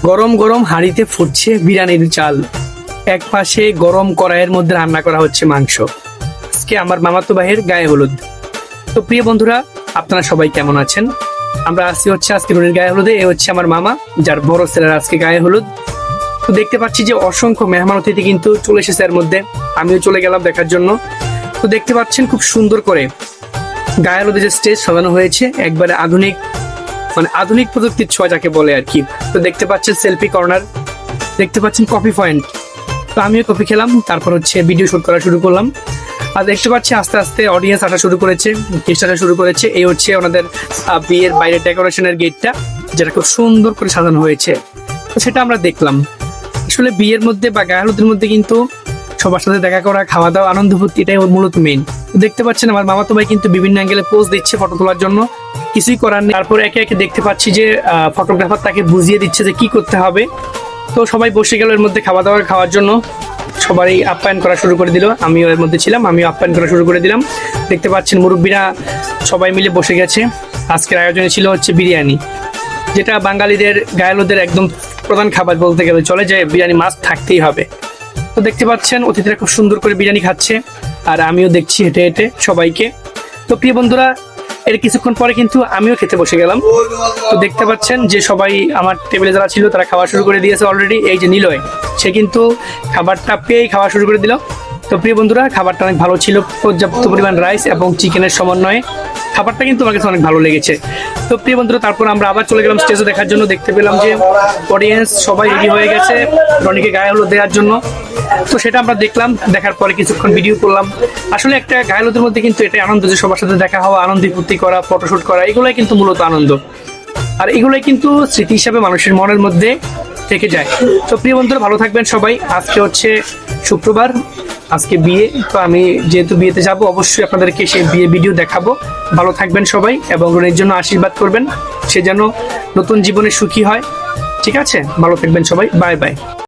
গরম গরম হাঁড়িতে ফুটছে বিরিয়ানির চাল, এক পাশে গরম কড়াইয়ের মধ্যে রান্না করা হচ্ছে মাংস। আজকে আমার মামাতো ভাইয়ের গায়ে হলুদ। তো প্রিয় বন্ধুরা, আপনারা সবাই কেমন আছেন? আমরা আজকে আজকে রনির গায়ে হলুদে। এ হচ্ছে আমার মামা, যার বড় ছেলের আজকে গায়ে হলুদ। তো দেখতে পাচ্ছি যে অসংখ্য মেহমান অতিথি কিন্তু চলে এসেছে এর মধ্যে, আমিও চলে গেলাম দেখার জন্য। তো দেখতে পাচ্ছেন খুব সুন্দর করে গায়ে হলুদে যে স্টেজ সাজানো হয়েছে, একবারে আধুনিক, মানে আধুনিক প্রযুক্তির ছোঁয়া যাকে বলে আর কি। তো দেখতে পাচ্ছেন সেলফি কর্নার, দেখতে পাচ্ছেন কফি পয়েন্ট। তো আমিও কফি খেলাম, তারপর ভিডিও শুট করা শুরু করলাম। আর দেখতে পাচ্ছি আস্তে আস্তে অডিয়েন্স আসা শুরু করেছে, গেস্ট আসা শুরু করেছে। এই হচ্ছে ওনাদের বিয়ের বাইরের ডেকোরেশনের গেটটা, যেটা খুব সুন্দর করে সাজানো হয়েছে। তো সেটা আমরা দেখলাম। আসলে বিয়ের মধ্যে বা গায়ে হলুদের মধ্যে কিন্তু সবার সাথে দেখা করা, খাওয়া দাওয়া, আনন্দ ফুর্তি, এটাই মূলত মেইন। দেখতে পাচ্ছেন আমার মামাতো ভাই কিন্তু বিভিন্ন অ্যাঙ্গেলে পোজ দিচ্ছে ফটো তোলার জন্য, কিছুই করার নেই। তারপর একে একে দেখতে পাচ্ছি যে ফটোগ্রাফার তাকে বুঝিয়ে দিচ্ছে যে কি করতে হবে। তো সবাই বসে গেল এর মধ্যে খাওয়া দাওয়া খাওয়ার জন্য, সবাই আপ্যায়ন করা শুরু করে দিল। আমিও এর মধ্যে ছিলাম, আমিও আপ্যায়ন করা শুরু করে দিলাম। দেখতে পাচ্ছেন মুরব্বীরা সবাই মিলে বসে গেছে। আজকের আয়োজনে ছিল বিরিয়ানি, যেটা বাঙালিদের গায়ে হলুদের একদম প্রধান খাবার বলতে গেলে চলে, যে বিরিয়ানি মাস্ট থাকতেই হবে। তো দেখতে পাচ্ছেন অতিথিরা খুব সুন্দর করে বিরিয়ানি খাচ্ছে, আর আমিও দেখছি হেঁটে হেঁটে সবাইকে। তো প্রিয় বন্ধুরা, এর কিছুক্ষণ পরে কিন্তু আমিও খেতে বসে গেলাম। তো দেখতে পাচ্ছেন যে সবাই আমার টেবিলে যারা ছিল তারা খাওয়া শুরু করে দিয়েছে অলরেডি। এই যে নিলয়, সে কিন্তু খাবারটা পেয়েই খাওয়া শুরু করে দিল। তো প্রিয় বন্ধুরা, খাবারটা অনেক ভালো ছিল, পর্যাপ্ত পরিমাণ রাইস এবং চিকেনের সমন্বয়ে খাবারটা কিন্তু আমার কাছে অনেক ভালো লেগেছে। তো প্রিয় বন্ধুরা, তারপর আমরা আবার চলে গেলাম স্টেজে দেখার জন্য। দেখতে পেলাম যে অডিয়েন্স সবাই রেডি হয়ে গেছে রনিকে গায়ে হলুদ দেওয়ার জন্য। তো সেটা আমরা দেখলাম, দেখার পরে কিছুক্ষণ ভিডিও করলাম। আসলে একটা গায়ে হলুদের মধ্যে কিন্তু এটাই আনন্দ, যে সবার সাথে দেখা হওয়া, আনন্দ ফুর্তি করা, ফটোশুট করা, এগুলোই কিন্তু মূলত আনন্দ। আর এগুলোই কিন্তু স্মৃতি হিসাবে মানুষের মনের মধ্যে থেকে যায়। তো প্রিয় বন্ধুরা, ভালো থাকবেন সবাই। আজকে শুক্রবার, আজকে বিয়ে। তো আমি যেহেতু বিয়েতে যাব, অবশ্যই আপনাদেরকে সেই বিয়ে ভিডিও দেখাবো। ভালো থাকবেন সবাই এবং রনির জন্য আশীর্বাদ করবেন, সে যেন নতুন জীবনে সুখী হয়। ঠিক আছে, ভালো থাকবেন সবাই, বাই বাই।